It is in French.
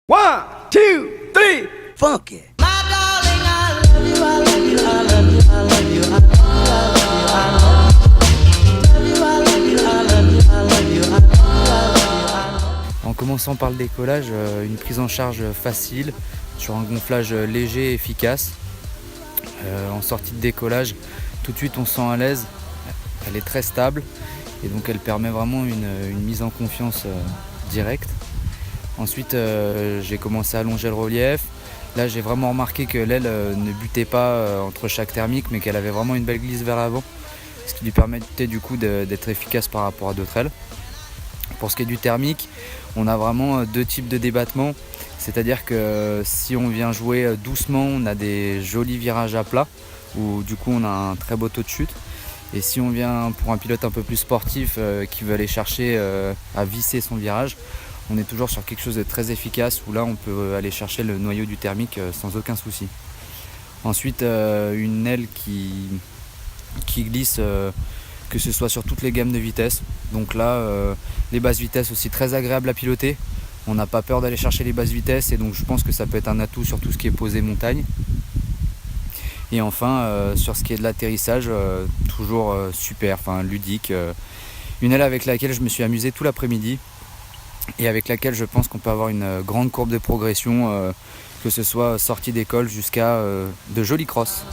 One, two, three, funky. En commençant par le décollage, une prise en charge facile sur un gonflage léger et efficace. En sortie de décollage, tout de suite on se sent à l'aise, elle est très stable et donc elle permet vraiment une mise en confiance directe. Ensuite j'ai commencé à allonger le relief. Là j'ai vraiment remarqué que l'aile ne butait pas entre chaque thermique mais qu'elle avait vraiment une belle glisse vers l'avant, ce qui lui permettait du coup d'être efficace par rapport à d'autres ailes. Pour ce qui est du thermique, on a vraiment deux types de débattement, c'est-à-dire que si on vient jouer doucement, on a des jolis virages à plat où du coup on a un très beau taux de chute. Et si on vient pour un pilote un peu plus sportif qui veut aller chercher à visser son virage, on est toujours sur quelque chose de très efficace où là on peut aller chercher le noyau du thermique sans aucun souci. Ensuite une aile qui glisse que ce soit sur toutes les gammes de vitesse. Donc là les basses vitesses aussi très agréables à piloter. On n'a pas peur d'aller chercher les basses vitesses et donc je pense que ça peut être un atout sur tout ce qui est posé montagne. Et enfin sur ce qui est de l'atterrissage, toujours super, ludique. Une aile avec laquelle je me suis amusé tout l'après-midi et avec laquelle je pense qu'on peut avoir une grande courbe de progression, que ce soit sortie d'école jusqu'à de jolies crosses.